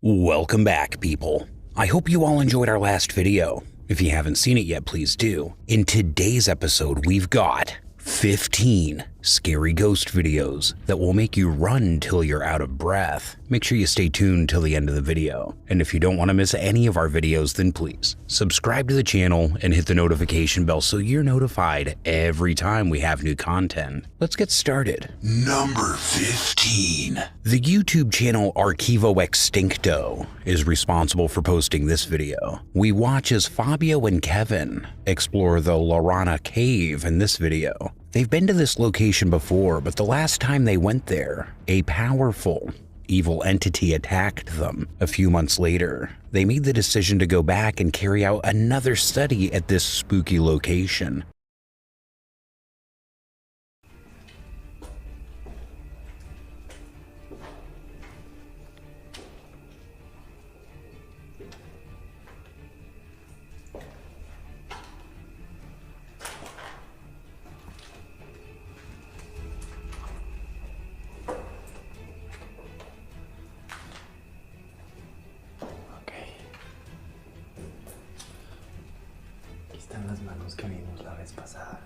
Welcome back, people. I hope you all enjoyed our last video. If you haven't seen it yet, please do. In today's episode, we've got 15 scary ghost videos that will make you run till you're out of breath. Make sure you stay tuned till the end of the video. And if you don't want to miss any of our videos, then please subscribe to the channel and hit the notification bell so you're notified every time we have new content. Let's get started. Number 15. The YouTube channel Archivo Extincto is responsible for posting this video. We watch as Fabio and Kevin explore the Lorana Cave in this video. They've been to this location before, but the last time they went there, a powerful, evil entity attacked them. A few months later, they made the decision to go back and carry out another study at this spooky location. Están las manos que vimos la vez pasada.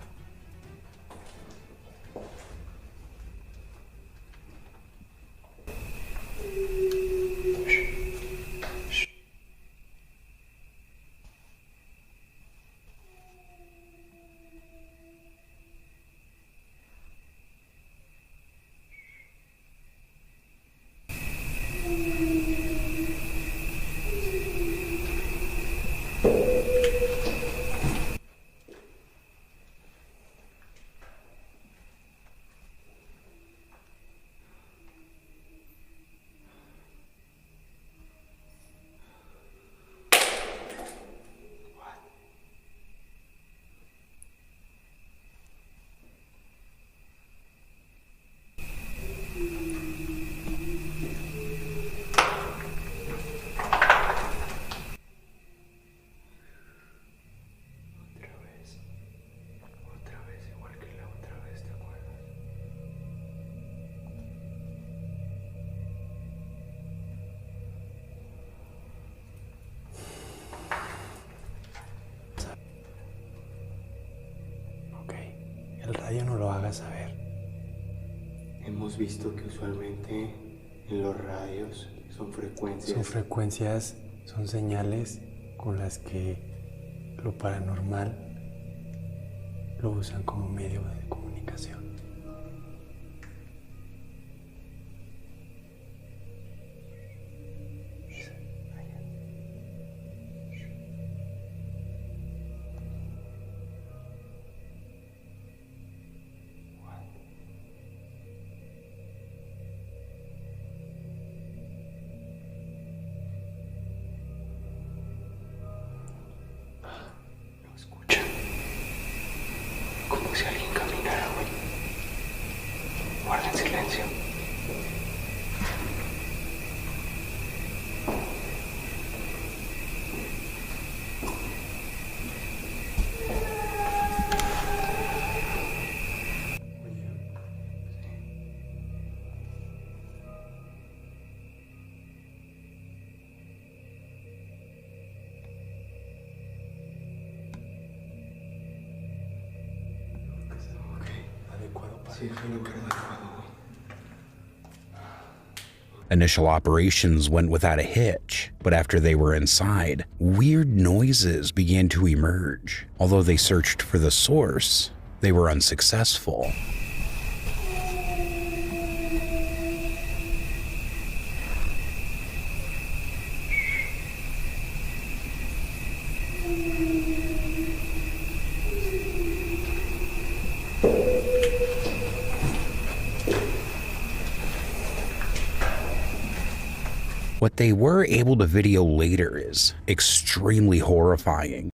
El radio no lo haga saber. Hemos visto que usualmente en los radios son frecuencias. Son señales con las que lo paranormal lo usan como medio de comunicación. Como si alguien caminara, güey. Guarden silencio. Sí, fue lo que era adecuado, güey. Initial operations went without a hitch, but after they were inside, weird noises began to emerge. Although they searched for the source, they were unsuccessful. What they were able to video later is extremely horrifying.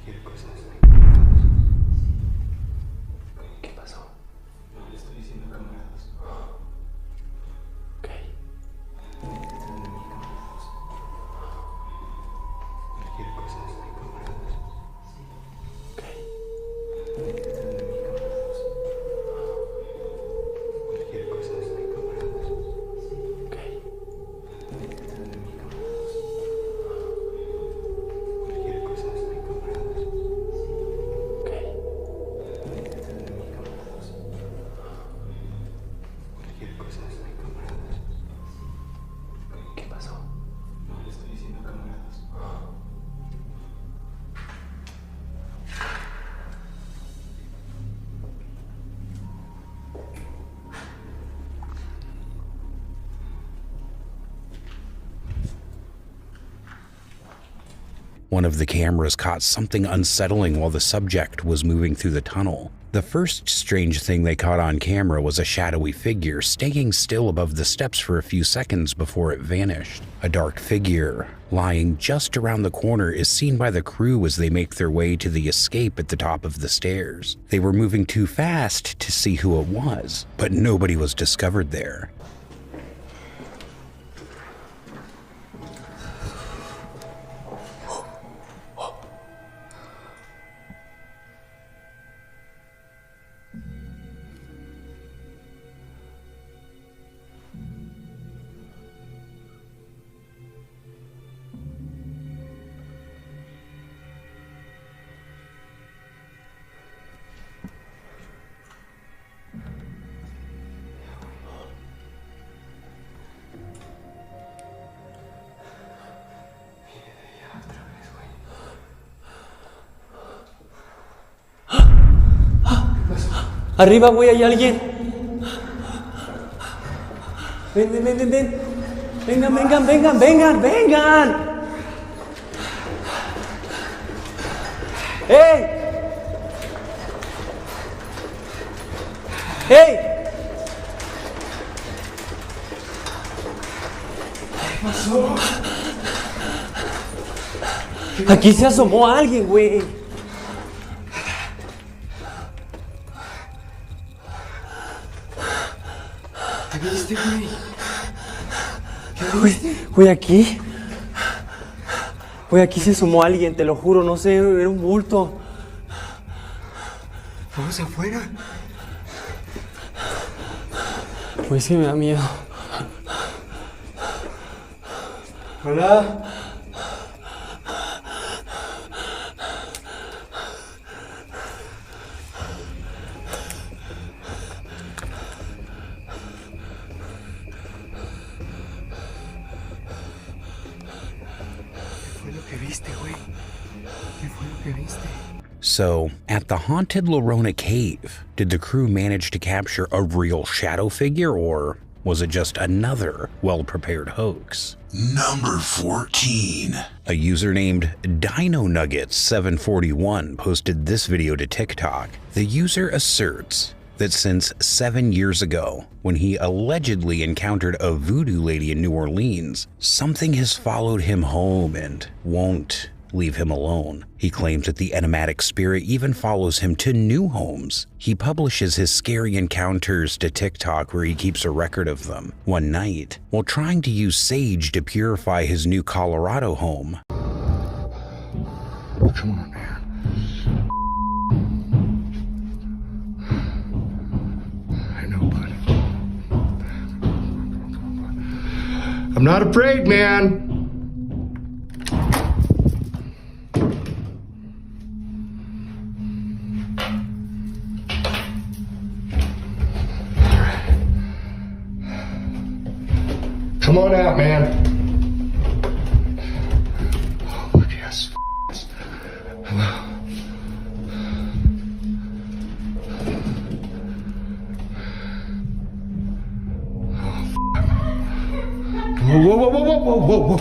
Cualquier cosa es mi ¿Qué pasó? No le estoy diciendo camaradas. Ok. Detrás de mí, camaradas. Cualquier cosa es mi camaradas. Ok. Detrás de mí, camaradas. Cualquier cosa es mi camaradas. Ok. Detrás de mí, camaradas. Cualquier cosa es mi camaradas. Ok. Detrás de mí, camaradas. Cualquier cosa es mi camaradas. ¿Qué pasó? No le estoy diciendo camaradas. One of the cameras caught something unsettling while the subject was moving through the tunnel. The first strange thing they caught on camera was a shadowy figure staying still above the steps for a few seconds before it vanished. A dark figure lying just around the corner is seen by the crew as they make their way to the escape at the top of the stairs. They were moving too fast to see who it was, but nobody was discovered there. Arriba, güey, hay alguien. Ven, ven, ven, ven, ven. Vengan, vengan, vengan, vengan, vengan. ¡Ey! ¡Ey! ¿Qué pasó? Aquí se asomó alguien, güey. ¿Qué viste, güey? ¿Qué viste? Güey, aquí. Güey, aquí se asomó alguien, te lo juro, no sé, era un bulto. Vamos afuera. Güey, sí me da miedo. Hola. ¿Qué fue lo que viste, güey? ¿Qué fue lo que viste? So, at the haunted Lorona cave, did the crew manage to capture a real shadow figure, or was it just another well-prepared hoax? Number 14. A user named Dino Nuggets 741 posted this video to TikTok. The user asserts that since 7 years ago, when he allegedly encountered a voodoo lady in New Orleans, something has followed him home and won't leave him alone. He claims that the enigmatic spirit even follows him to new homes. He publishes his scary encounters to TikTok, where he keeps a record of them. One night, while trying to use sage to purify his new Colorado home, Come on, man. I know, bud. I'm not afraid, man. Come on out, man. Oh, look, yes. Hello. Whoa, whoa, whoa, whoa, whoa, whoa, whoa.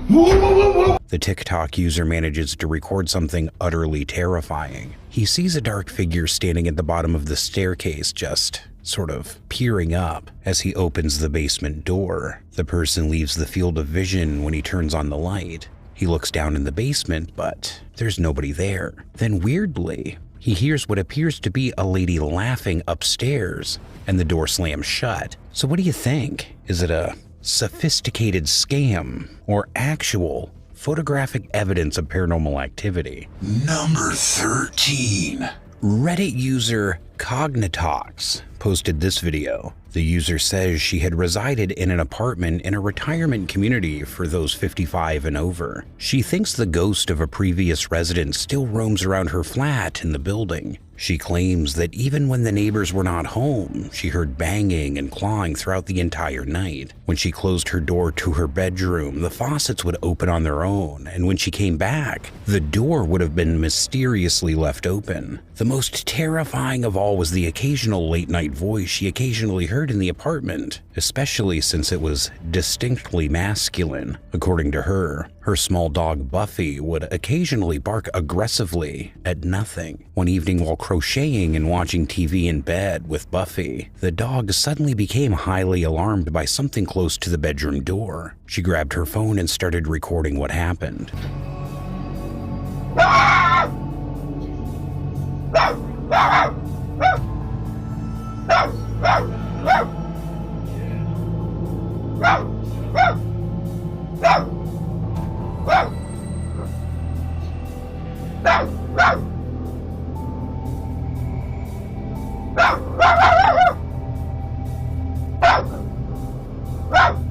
Whoa, whoa, whoa, whoa. the TikTok user manages to record something utterly terrifying. He sees a dark figure standing at the bottom of the staircase, just sort of peering up as he opens the basement door. The person leaves the field of vision when he turns on the light. He looks down in the basement, but there's nobody there. Then weirdly, he hears what appears to be a lady laughing upstairs, and the door slams shut. So what do you think? Is it a sophisticated scam or actual photographic evidence of paranormal activity? Number 13. Reddit user Cognitox posted this video. The user says she had resided in an apartment in a retirement community for those 55 and over. She thinks the ghost of a previous resident still roams around her flat in the building. She claims that even when the neighbors were not home, she heard banging and clawing throughout the entire night. When she closed her door to her bedroom, the faucets would open on their own, and when she came back, the door would have been mysteriously left open. The most terrifying of all was the occasional late-night voice she occasionally heard in the apartment, especially since it was distinctly masculine. According to her, her small dog Buffy would occasionally bark aggressively at nothing. One evening while crocheting and watching TV in bed with Buffy, the dog suddenly became highly alarmed by something close to the bedroom door. She grabbed her phone and started recording what happened.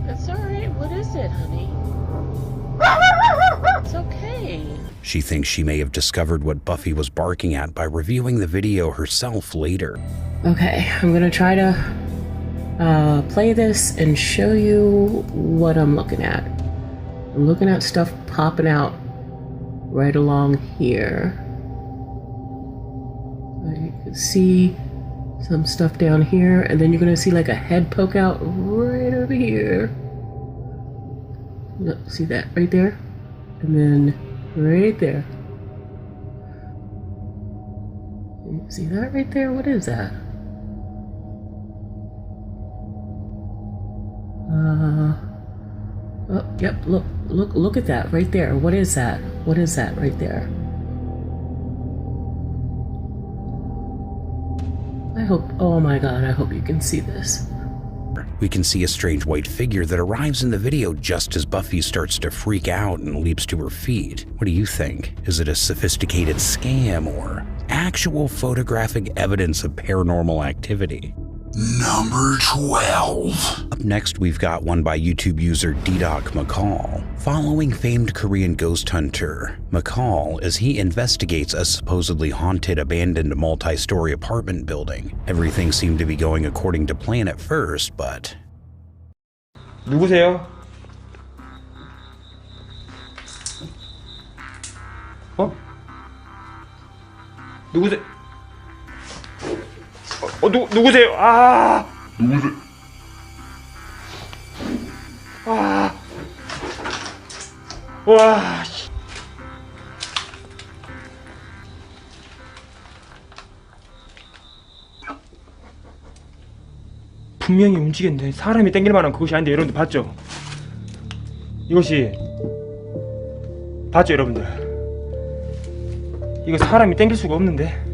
It's all right. What is it, honey? It's okay. She thinks she may have discovered what Buffy was barking at by reviewing the video herself later. Okay, I'm gonna try to play this and show you what I'm looking at. I'm looking at stuff popping out right along here. You can see some stuff down here, and then you're gonna see like a head poke out right over here. Look, see that right there? And then right there. See that right there? What is that? Oh, yep, look at that right there. What is that? What is that right there? I hope, oh my God, I hope you can see this. We can see a strange white figure that arrives in the video just as Buffy starts to freak out and leaps to her feet. What do you think? Is it a sophisticated scam or actual photographic evidence of paranormal activity? Number 12. Up next, we've got one by YouTube user DDoc McCall. Following famed Korean ghost hunter McCall as he investigates a supposedly haunted abandoned multi-story apartment building. Everything seemed to be going according to plan at first, but... 누구세요? 어? 누구세요? 누구세요? 아! 누구세요? 아! 와! 분명히 움직였는데 사람이 땡길 만한 그것이 아닌데 여러분들 봤죠? 이것이 봤죠 여러분들? 이거 사람이 땡길 수가 없는데.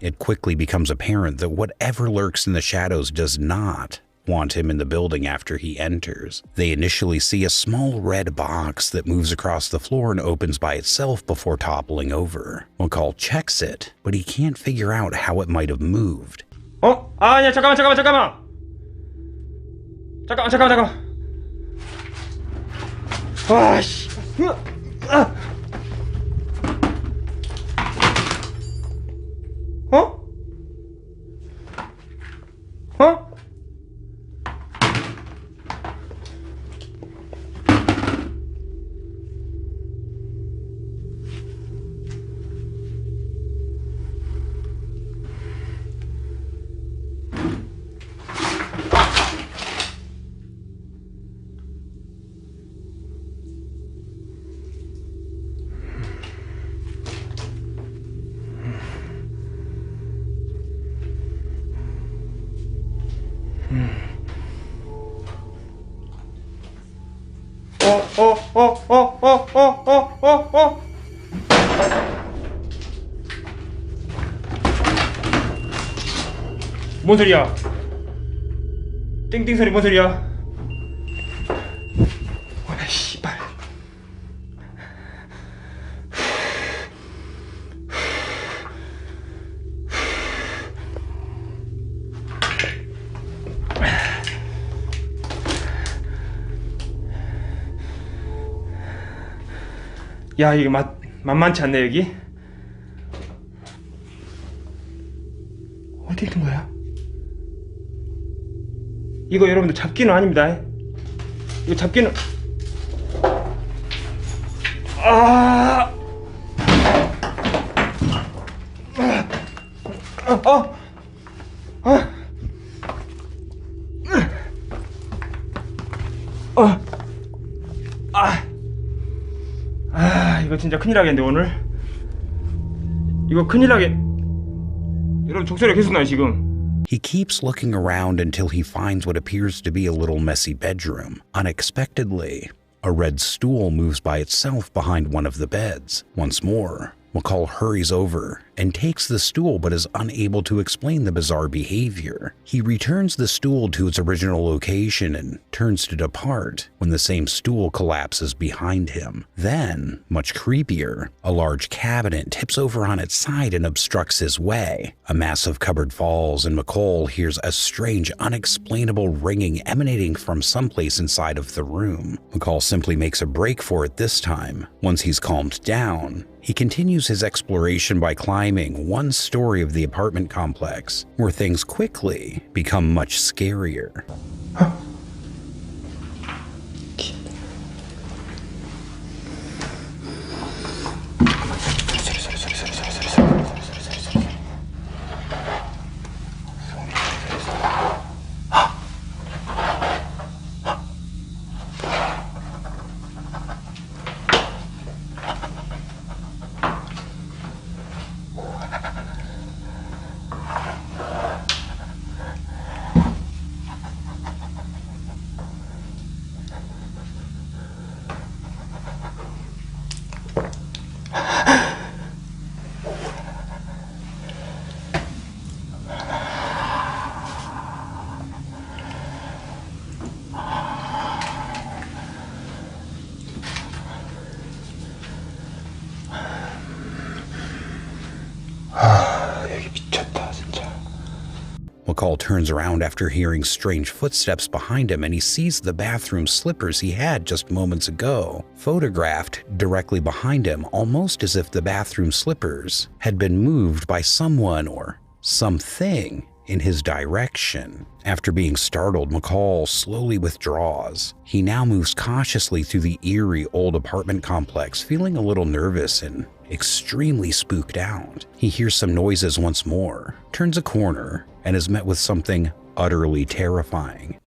It quickly becomes apparent that whatever lurks in the shadows does not want him in the building after he enters. They initially see a small red box that moves across the floor and opens by itself before toppling over. McCall checks it, but he can't figure out how it might have moved. 어? 아니야 잠깐만 와씨 어? 어? 뭔 소리야? 띵띵 소리 뭔 소리야? 아 씨발. 야 이거 만만치 않네 여기. 어디 있는 거야? 이거 여러분들 잡기는 아닙니다. 이거 잡기는 이거 진짜 큰일 나겠는데 오늘. 이거 큰일 나게. 여러분 종소리가 계속 나요 지금. He keeps looking around until he finds what appears to be a little messy bedroom. Unexpectedly, a red stool moves by itself behind one of the beds. Once more, McCall hurries over and takes the stool but is unable to explain the bizarre behavior. He returns the stool to its original location and turns to depart when the same stool collapses behind him. Then, much creepier, a large cabinet tips over on its side and obstructs his way. A massive cupboard falls and McCall hears a strange, unexplainable ringing emanating from someplace inside of the room. McCall simply makes a break for it this time. Once he's calmed down, he continues his exploration by climbing one story of the apartment complex, where things quickly become much scarier. McCall turns around after hearing strange footsteps behind him and he sees the bathroom slippers he had just moments ago, photographed directly behind him, almost as if the bathroom slippers had been moved by someone or something in his direction. After being startled, McCall slowly withdraws. He now moves cautiously through the eerie old apartment complex, feeling a little nervous and extremely spooked out. He hears some noises once more, turns a corner, and is met with something utterly terrifying.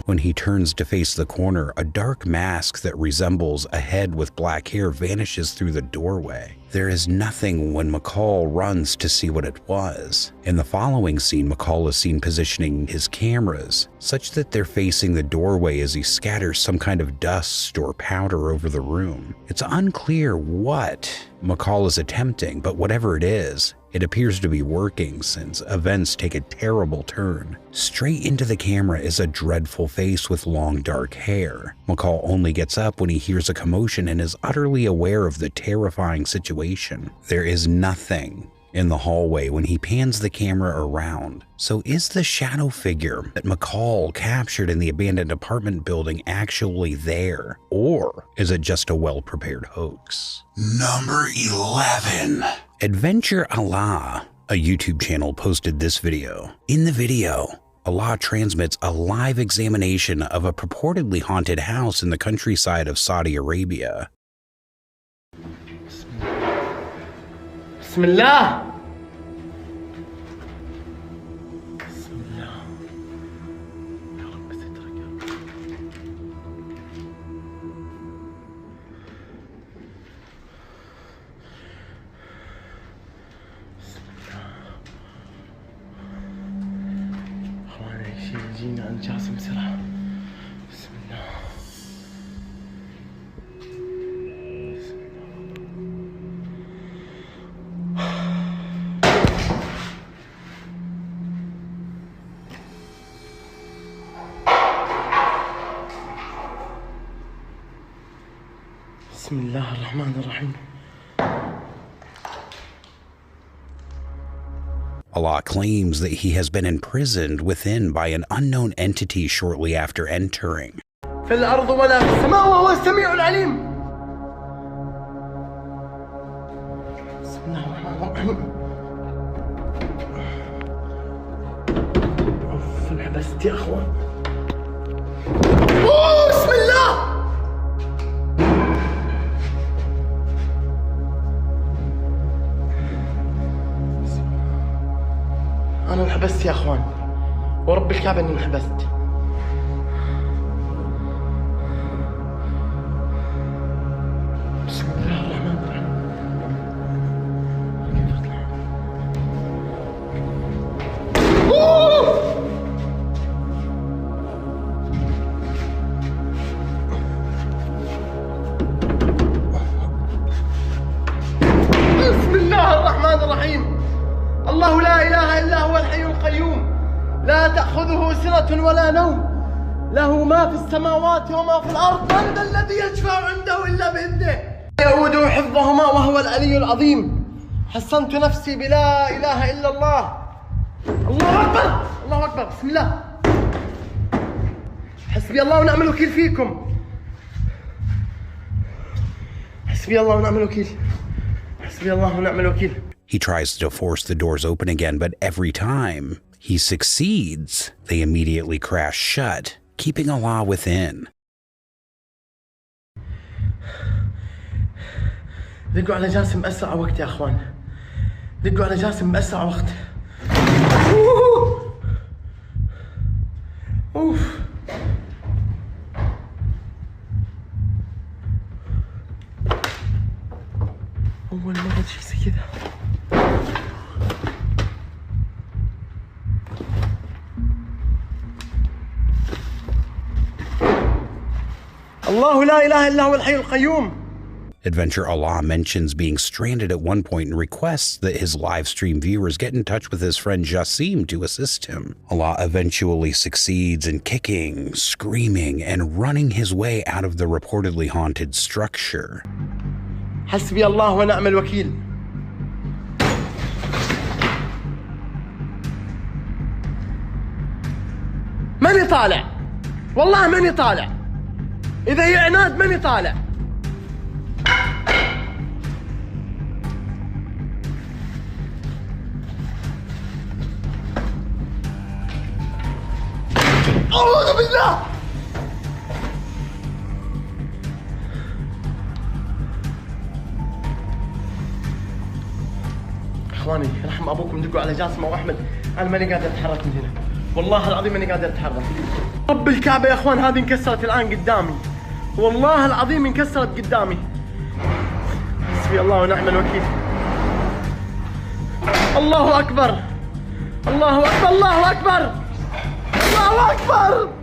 When he turns to face the corner, a dark mask that resembles a head with black hair vanishes through the doorway. There is nothing when McCall runs to see what it was. In the following scene, McCall is seen positioning his cameras such that they're facing the doorway as he scatters some kind of dust or powder over the room. It's unclear what McCall is attempting, but whatever it is, it appears to be working since events take a terrible turn. Straight into the camera is a dreadful face with long dark hair. McCall only gets up when he hears a commotion and is utterly aware of the terrifying situation. There is nothing in the hallway when he pans the camera around. So is the shadow figure that McCall captured in the abandoned apartment building actually there? Or is it just a well-prepared hoax? Number 11. Adventure Allah, a YouTube channel, posted this video. In the video, Allah transmits a live examination of a purportedly haunted house in the countryside of Saudi Arabia. Bismillah. Bismillah. نجينا عن جاسم بسرعة. بسم الله. بسم الله الرحمن الرحيم. Allah claims that he has been imprisoned within by an unknown entity shortly after entering. في الأرض ولا في السماء وهو السميع العليم. بسم الله الرحمن الرحيم. أوف انحبست يا أخوان. أوه بسم الله. أنا انحبست يا أخوان، ورب الكعبة إني انحبست. بسم الله الرحمن الرحيم. كيف أطلع؟ بسم الله الرحمن الرحيم. الله لا إله إلا هو الحي القيوم، لا تأخذه سنة ولا نوم، له ما في السماوات وما في الأرض، من ذا الذي يشفع عنده إلا بإذنه، يؤوده حفظهما وهو العلي العظيم. حصنت نفسي بلا إله إلا الله. الله أكبر، الله أكبر. بسم الله. حسبي الله ونعم الوكيل فيكم. حسبي الله ونعم الوكيل. حسبي الله ونعم الوكيل. He tries to force the doors open again, but every time he succeeds, they immediately crash shut, keeping Allah within. دقوا على جاسم بأسرع وقت يا أخوان. دقوا على جاسم بأسرع وقت. أوف. أول مرة شيء زي كذا. الله لا إله إلا هو الحي القيوم. Adventure Allah mentions being stranded at one point and requests that his live stream viewers get in touch with his friend Jassim to assist him. Allah eventually succeeds in kicking, screaming, and running his way out of the reportedly haunted structure. حسبي الله ونعم الوكيل. ماني طالع، والله ماني طالع. إذا هي عناد ماني طالع. أعوذ بالله. إخواني رحم أبوكم دقوا على جاسم وأحمد، أنا ماني قادر أتحرك من هنا، والله العظيم ماني قادر أتحرك. رب الكعبة يا إخوان هذه انكسرت الآن قدامي، والله العظيم انكسرت قدامي. حسبي الله ونعم الوكيل. الله أكبر، الله أكبر، الله أكبر، الله أكبر.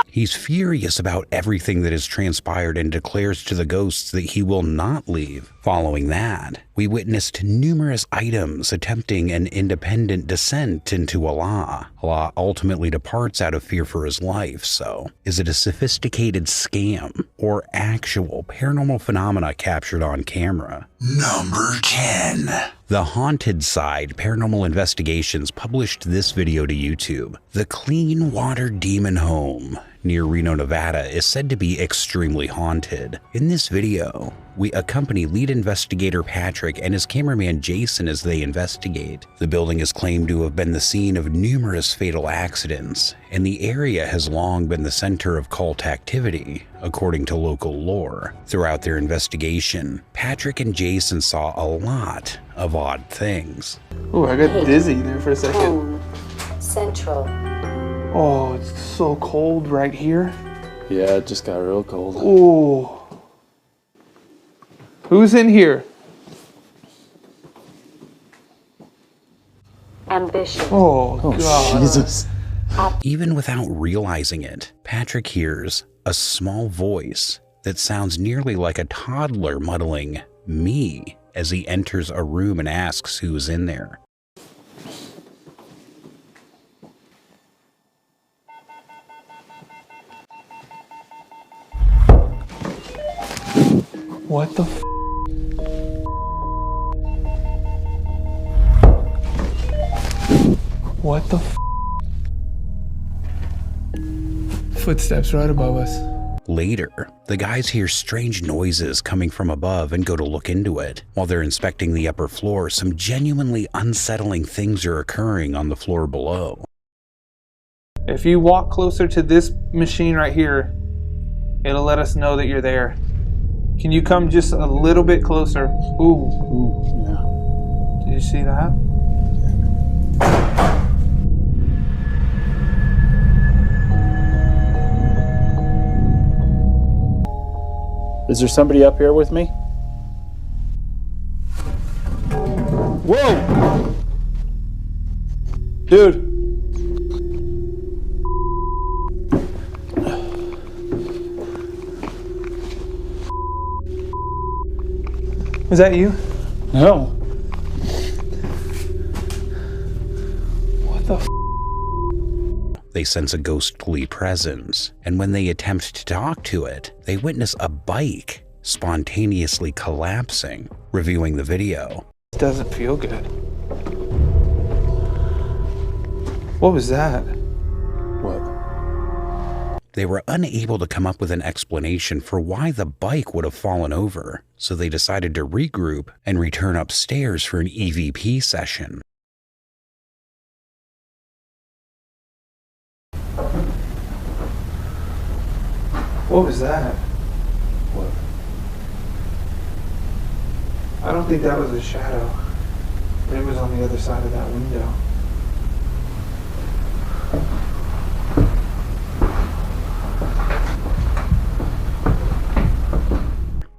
He's furious about everything that has transpired and declares to the ghosts that he will not leave. Following that, we witnessed numerous items attempting an independent descent into Allah. Allah ultimately departs out of fear for his life, so is it a sophisticated scam or actual paranormal phenomena captured on camera? Number 10. The Haunted Side Paranormal Investigations published this video to YouTube. The Clean Water Demon Home near Reno, Nevada is said to be extremely haunted. In this video, we accompany lead investigator Patrick and his cameraman Jason as they investigate. The building is claimed to have been the scene of numerous fatal accidents, and the area has long been the center of cult activity, according to local lore. Throughout their investigation, Patrick and Jason saw a lot of odd things. Oh, I got dizzy there for a second. Home Central. Oh, it's so cold right here. Yeah, it just got real cold. Oh. Who's in here? ambition, Oh, God. Jesus. Even without realizing it, Patrick hears a small voice that sounds nearly like a toddler muttering, "Me," as he enters a room and asks who's in there. What the f? What the f? Footsteps right above us. Later, the guys hear strange noises coming from above and go to look into it. While they're inspecting the upper floor, some genuinely unsettling things are occurring on the floor below. If you walk closer to this machine right here, it'll let us know that you're there. Can you come just a little bit closer? Ooh. Ooh, yeah. Did you see that? Is there somebody up here with me? Whoa! Dude! Was that you? No. What the f? They sense a ghostly presence, and when they attempt to talk to it, they witness a bike spontaneously collapsing. Reviewing the video, It doesn't feel good. What was that? What? they were unable to come up with an explanation for why the bike would have fallen over, so they decided to regroup and return upstairs for an EVP session. What was that? What? I don't think that was a shadow. But it was on the other side of that window.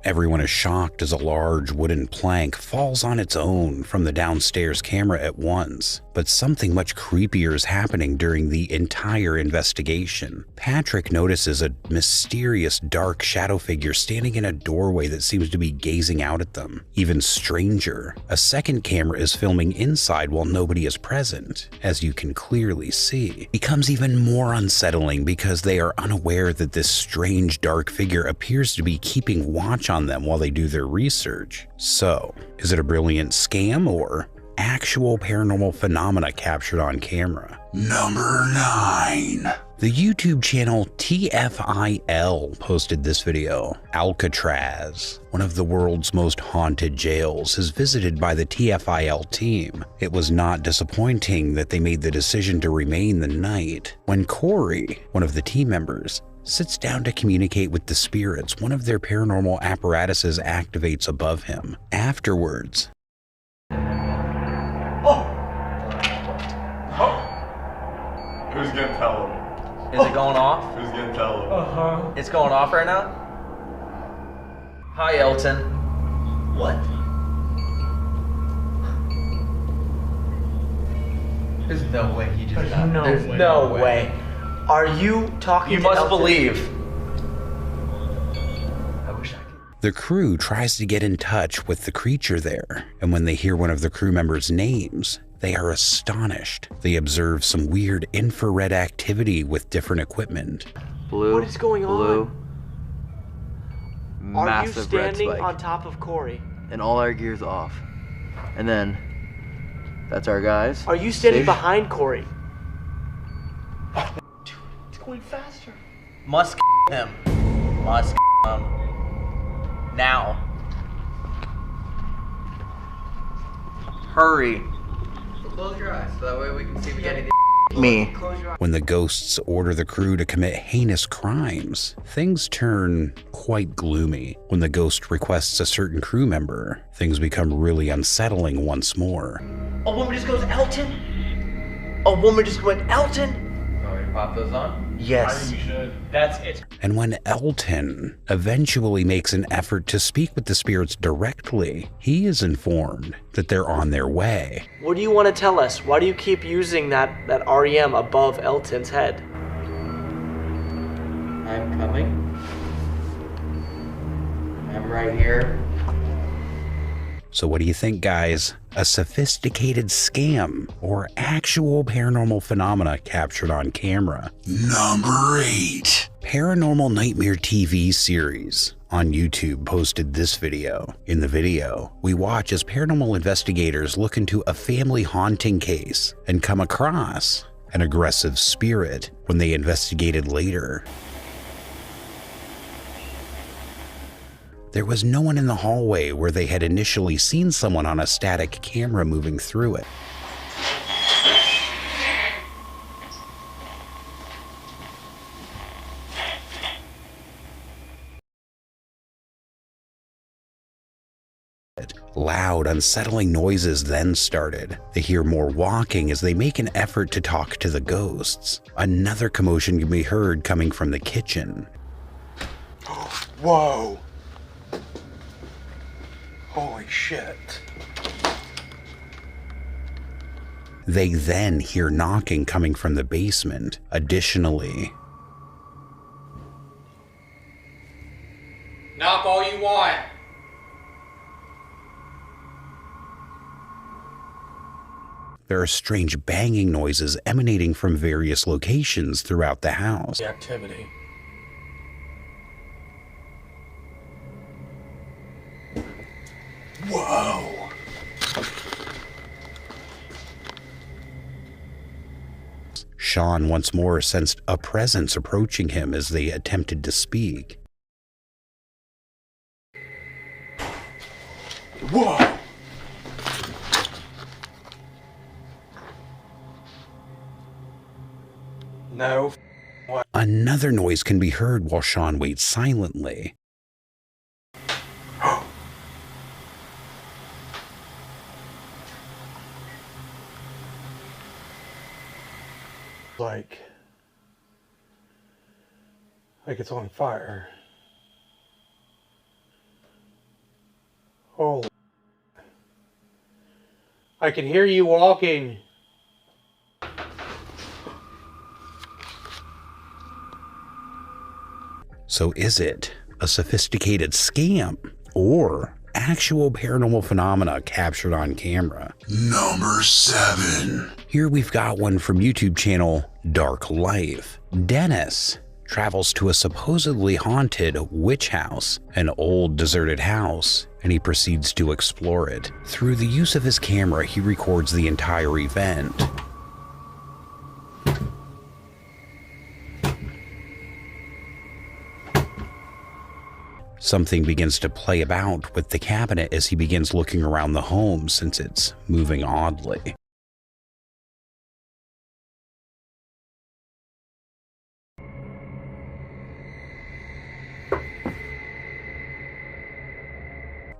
Everyone is shocked as a large wooden plank falls on its own from the downstairs camera at once. But something much creepier is happening during the entire investigation. Patrick notices a mysterious dark shadow figure standing in a doorway that seems to be gazing out at them. Even stranger, a second camera is filming inside while nobody is present, as you can clearly see. It becomes even more unsettling because they are unaware that this strange dark figure appears to be keeping watch on them while they do their research. So, is it a brilliant scam or actual paranormal phenomena captured on camera? Number 9. The YouTube channel TFIL posted this video. Alcatraz, one of the world's most haunted jails, is visited by the TFIL team. It was not disappointing that they made the decision to remain the night. When Corey, one of the team members, sits down to communicate with the spirits, one of their paranormal apparatuses activates above him. Afterwards, Who's gonna tell him? Is it going off? Who's gonna tell him? Uh-huh. It's going off right now? Hi, Elton. What? There's no way he just got no There's way. no way. Are you talking You to must Elton? believe. I wish I could. the crew tries to get in touch with the creature there, and when they hear one of the crew members' names, they are astonished. They observe some weird infrared activity with different equipment. Blue. What is going on? Are you Massive red standing spike. on top of Corey? And all our gear's off. And then, that's our guys. Are you standing Fish. behind Corey? Dude, it's going faster. Must him. Must him. Now. Hurry. Close your eyes so that way we can see if we get anything. Me. When the ghosts order the crew to commit heinous crimes, things turn quite gloomy. When the ghost requests a certain crew member, things become really unsettling once more. A woman just goes, Elton? A woman just went, Elton? Want me to pop those on? Yes. That's it. And when Elton eventually makes an effort to speak with the spirits directly, he is informed that they're on their way. What do you want to tell us? Why do you keep using that REM above Elton's head? I'm coming. I'm right here. So what do you think, guys? A sophisticated scam or actual paranormal phenomena captured on camera? Number 8. Paranormal Nightmare TV series on YouTube posted this video. In the video, we watch as paranormal investigators look into a family haunting case and come across an aggressive spirit when they investigated later. There was no one in the hallway where they had initially seen someone on a static camera moving through it. Loud, unsettling noises then started. They hear more walking as they make an effort to talk to the ghosts. Another commotion can be heard coming from the kitchen. Whoa. Holy shit. They then hear knocking coming from the basement. Additionally, knock all you want. there are strange banging noises emanating from various locations throughout the house. Activity. Whoa. Sean once more sensed a presence approaching him as they attempted to speak. Whoa. No. What? Another noise can be heard while Sean waits silently. Like it's on fire. Holy. I can hear you walking. So is it a sophisticated scam or actual paranormal phenomena captured on camera? Number 7. Here we've got one from YouTube channel Dark Life. Dennis travels to a supposedly haunted witch house, an old deserted house, and he proceeds to explore it. Through the use of his camera, he records the entire event. Something begins to play about with the cabinet as he begins looking around the home since it's moving oddly.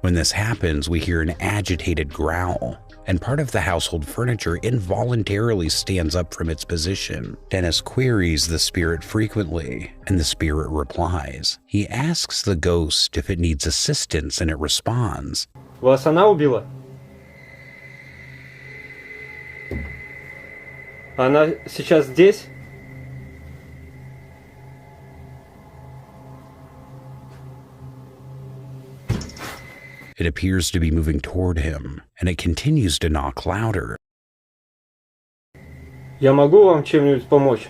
When this happens, we hear an agitated growl, and part of the household furniture involuntarily stands up from its position. Dennis queries the spirit frequently, and the spirit replies. He asks the ghost if it needs assistance, and it responds. Вас она убила? Она сейчас здесь? It appears to be moving toward him, and it continues to knock louder. Я могу вам чем-нибудь помочь?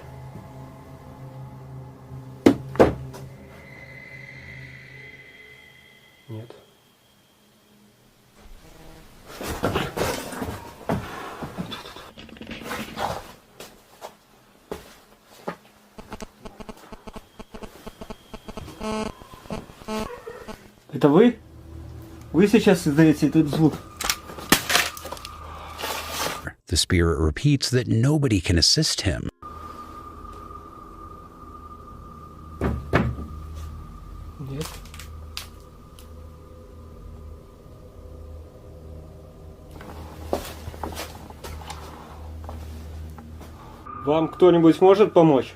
Нет. Это вы? Вы сейчас издаете этот звук? The spirit repeats that nobody can assist him. Нет. Вам кто-нибудь может помочь?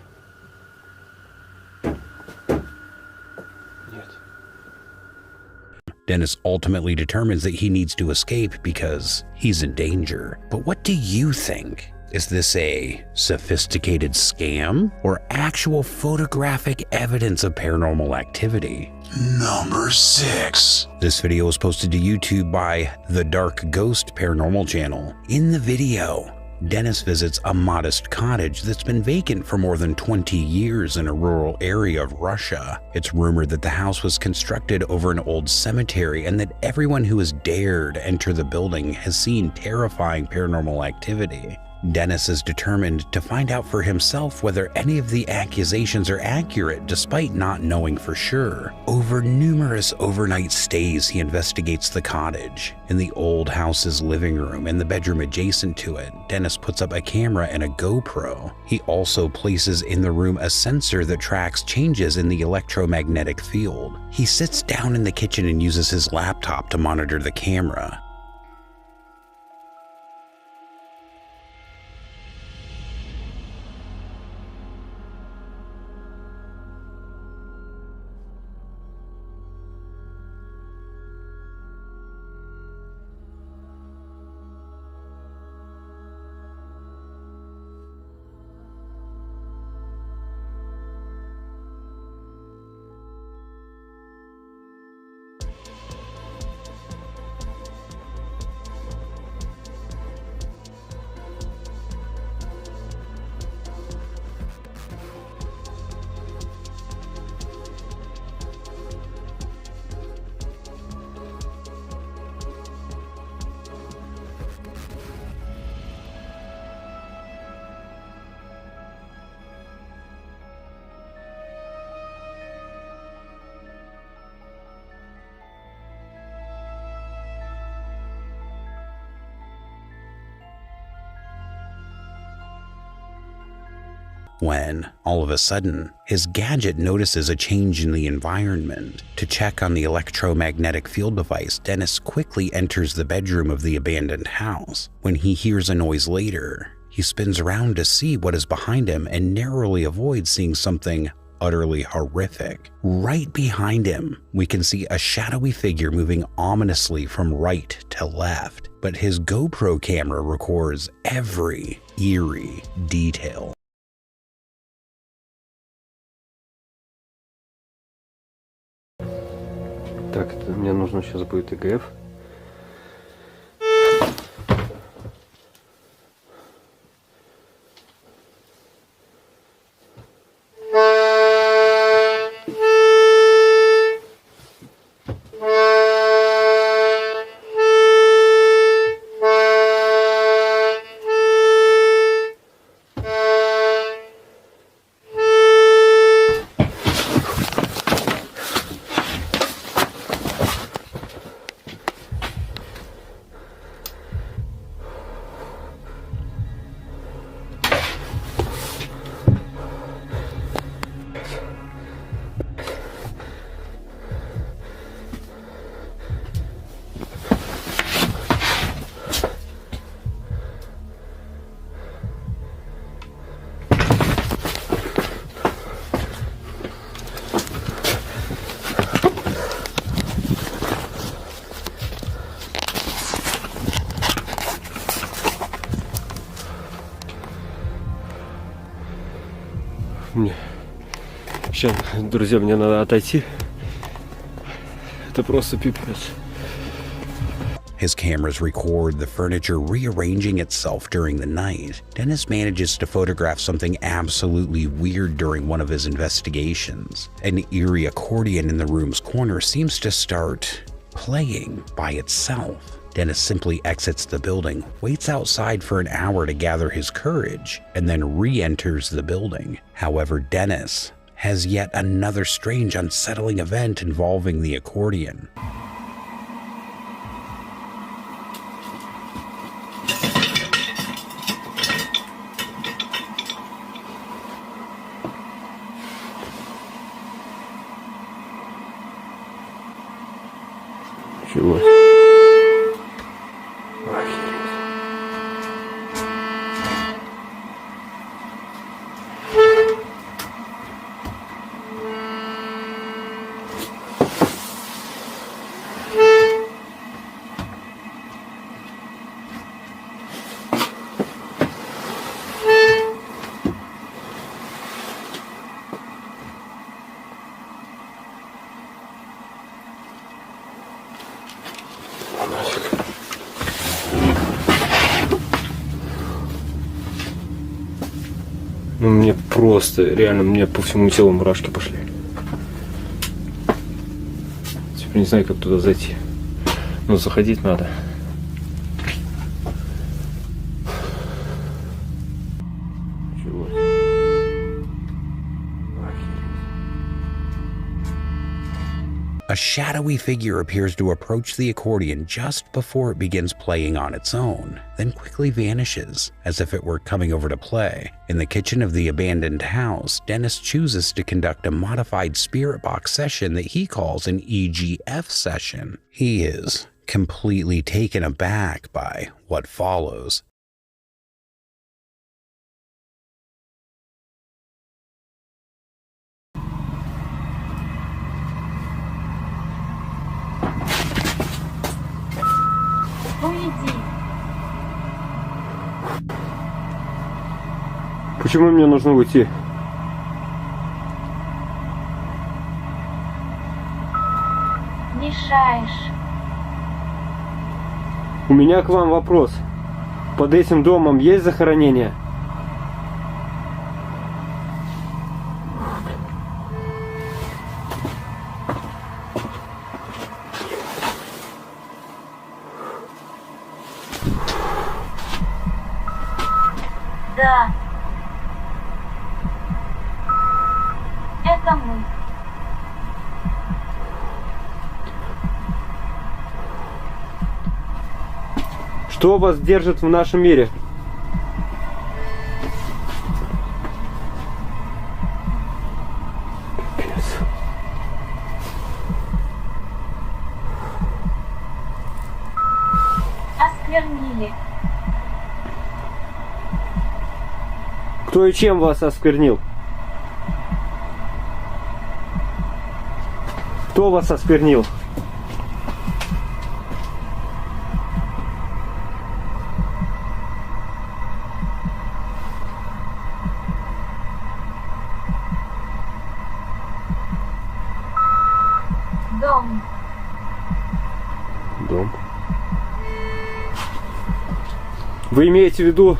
Dennis ultimately determines that he needs to escape because he's in danger. But what do you think? Is this a sophisticated scam or actual photographic evidence of paranormal activity? Number 6. This video was posted to YouTube by The Dark Ghost Paranormal Channel. In the video, Dennis visits a modest cottage that's been vacant for more than 20 years in a rural area of Russia. It's rumored that the house was constructed over an old cemetery and that everyone who has dared enter the building has seen terrifying paranormal activity. Dennis is determined to find out for himself whether any of the accusations are accurate despite not knowing for sure. Over numerous overnight stays, he investigates the cottage. In the old house's living room and the bedroom adjacent to it, Dennis puts up a camera and a GoPro. He also places in the room a sensor that tracks changes in the electromagnetic field. He sits down in the kitchen and uses his laptop to monitor the camera. When, all of a sudden, his gadget notices a change in the environment. To check on the electromagnetic field device, Dennis quickly enters the bedroom of the abandoned house. When he hears a noise later, he spins around to see what is behind him and narrowly avoids seeing something utterly horrific. Right behind him, we can see a shadowy figure moving ominously from right to left, but his GoPro camera records every eerie detail. Так, мне нужно сейчас будет ИГФ. Сейчас, друзья, мне надо отойти. Это просто пипец. His cameras record the furniture rearranging itself during the night. Dennis manages to photograph something absolutely weird during one of his investigations. An eerie accordion in the room's corner seems to start playing by itself. Dennis simply exits the building, waits outside for an hour to gather his courage, and then re-enters the building. However, Dennis has yet another strange, unsettling event involving the accordion. Чего? Ну, мне просто, реально, мне по всему телу мурашки пошли. Теперь не знаю, как туда зайти. Но заходить надо. Чего? A shadowy figure appears to approach the accordion just before it begins playing on its own, then quickly vanishes, as if it were coming over to play. In the kitchen of the abandoned house, Dennis chooses to conduct a modified spirit box session that he calls an EGF session. He is completely taken aback by what follows. Почему мне нужно уйти? Мешаешь. У меня к вам вопрос. Под этим домом есть захоронение? Да. Это мы. Что вас держит в нашем мире? Пипец. Осквернили. Кто и чем вас осквернил? Кто вас осквернил? Дом. Дом. Вы имеете в виду,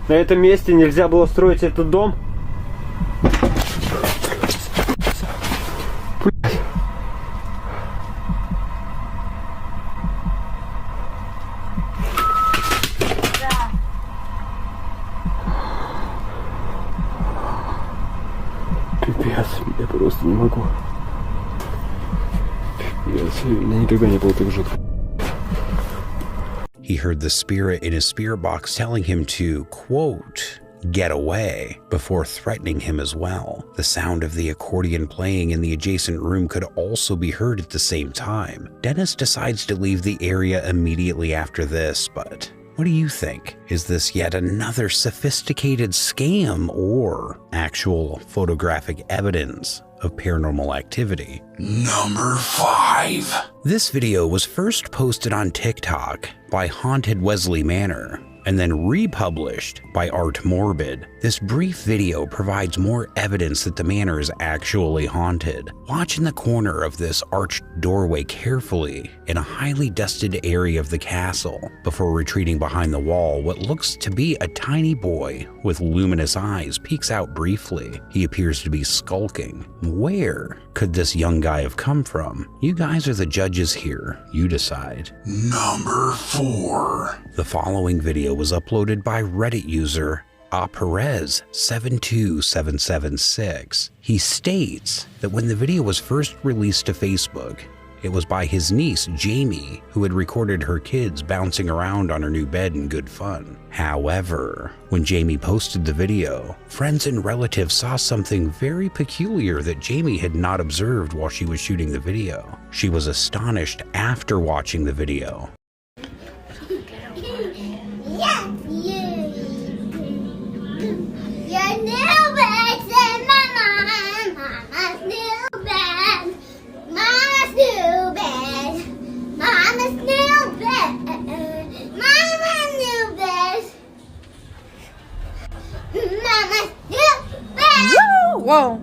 на этом месте нельзя было строить этот дом? Пипец, я просто не могу. Пипец, я никогда не был так жутко. He heard the spirit in his spirit box telling him to, quote, get away, before threatening him as well. The sound of the accordion playing in the adjacent room could also be heard at the same time. Dennis decides to leave the area immediately after this, but what do you think? Is this yet another sophisticated scam or actual photographic evidence of paranormal activity? Number 5. This video was first posted on TikTok by Haunted Wesley Manor and then republished by Art Morbid. This brief video provides more evidence that the manor is actually haunted. Watch in the corner of this arched doorway carefully in a highly dusted area of the castle before retreating behind the wall. What looks to be a tiny boy with luminous eyes peeks out briefly. He appears to be skulking. Where could this young guy have come from? You guys are the judges here. You decide. Number 4. The following video was uploaded by Reddit user Perez72776. He states that when the video was first released to Facebook, it was by his niece, Jamie, who had recorded her kids bouncing around on her new bed in good fun. However, when Jamie posted the video, friends and relatives saw something very peculiar that Jamie had not observed while she was shooting the video. She was astonished after watching the video. Your new bed's in my mama's new bed. Mama's new bed. Mama's new bed. Mama's new bed. Mama's new bed. Whoa!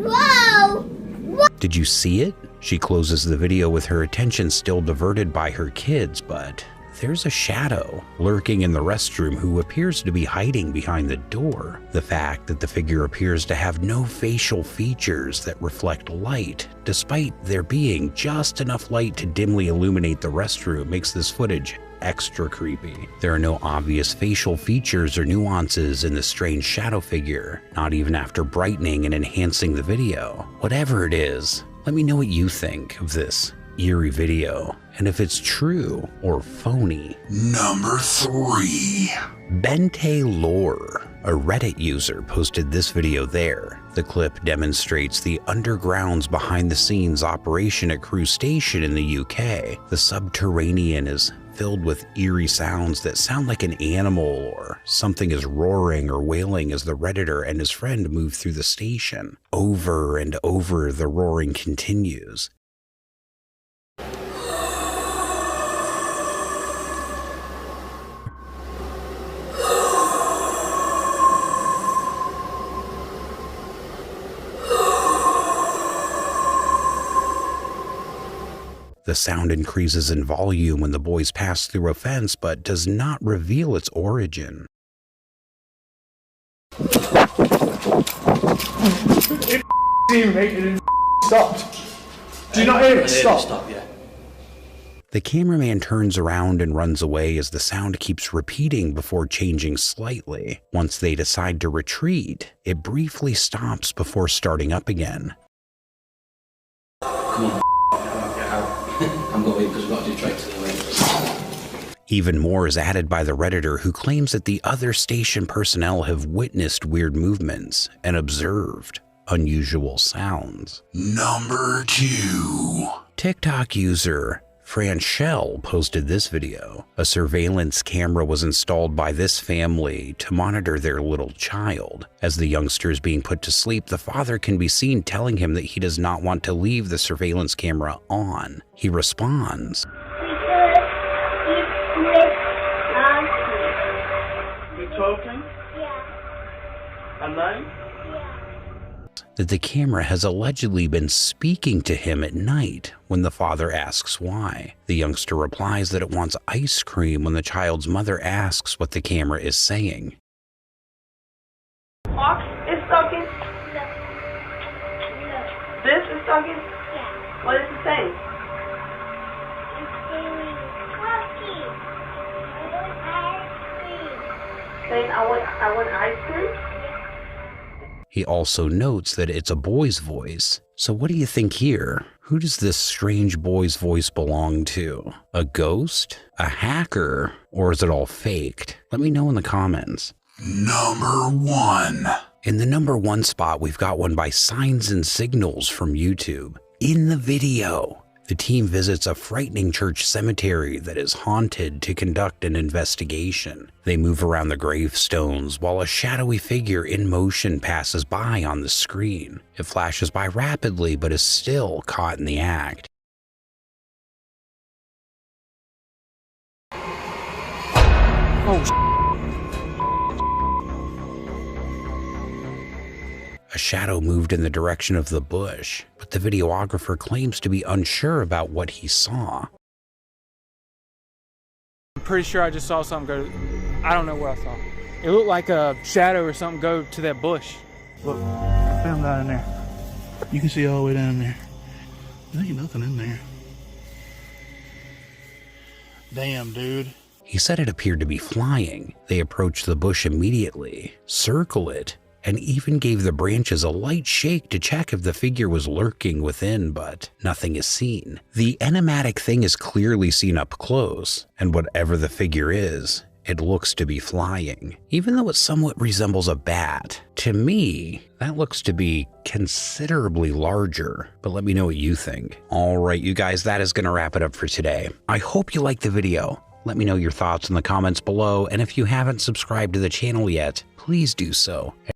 Whoa! Did you see it? She closes the video with her attention still diverted by her kids, but there's a shadow lurking in the restroom who appears to be hiding behind the door. The fact that the figure appears to have no facial features that reflect light, despite there being just enough light to dimly illuminate the restroom, makes this footage extra creepy. There are no obvious facial features or nuances in the strange shadow figure, not even after brightening and enhancing the video. Whatever it is, let me know what you think of this eerie video, and if it's true or phony. Number 3. Bente Lore, a Reddit user, posted this video there. The clip demonstrates the underground's behind-the-scenes operation at Crew Station in the UK. The subterranean is filled with eerie sounds that sound like an animal or something is roaring or wailing as the Redditor and his friend move through the station. Over and over, the roaring continues. The sound increases in volume when the boys pass through a fence, but does not reveal its origin. It stopped. Do you not hear it stop? The cameraman turns around and runs away as the sound keeps repeating before changing slightly. Once they decide to retreat, it briefly stops before starting up again. Come on, get out. I'm going because we've got to do tricks anyway. Even more is added by the Redditor, who claims that the other station personnel have witnessed weird movements and observed unusual sounds. Number 2. TikTok user Franchelle posted this video. A surveillance camera was installed by this family to monitor their little child. As the youngster is being put to sleep, the father can be seen telling him that he does not want to leave the surveillance camera on. He responds, You talking? Yeah. Alone? that the camera has allegedly been speaking to him at night when the father asks why. The youngster replies that it wants ice cream when the child's mother asks what the camera is saying. Fox is talking? No. This is talking? Yeah. What is it saying? Saying I want ice cream? He also notes that it's a boy's voice. So what do you think here? Who does this strange boy's voice belong to? A ghost? A hacker? Or is it all faked? Let me know in the comments. Number 1. In the number 1 spot, we've got one by Signs and Signals from YouTube. In the video, the team visits a frightening church cemetery that is haunted to conduct an investigation. They move around the gravestones while a shadowy figure in motion passes by on the screen. It flashes by rapidly but is still caught in the act. A shadow moved in the direction of the bush, but the videographer claims to be unsure about what he saw. I'm pretty sure I just saw something go. I don't know what I saw. It looked like a shadow or something go to that bush. Look, I found that in there. You can see all the way down there. There ain't nothing in there. Damn, dude. He said it appeared to be flying. They approached the bush immediately, circle it, and even gave the branches a light shake to check if the figure was lurking within, but nothing is seen. The enigmatic thing is clearly seen up close, and whatever the figure is, it looks to be flying. Even though it somewhat resembles a bat, to me, that looks to be considerably larger, but let me know what you think. Alright, you guys, that is going to wrap it up for today. I hope you liked the video. Let me know your thoughts in the comments below, and if you haven't subscribed to the channel yet, please do so.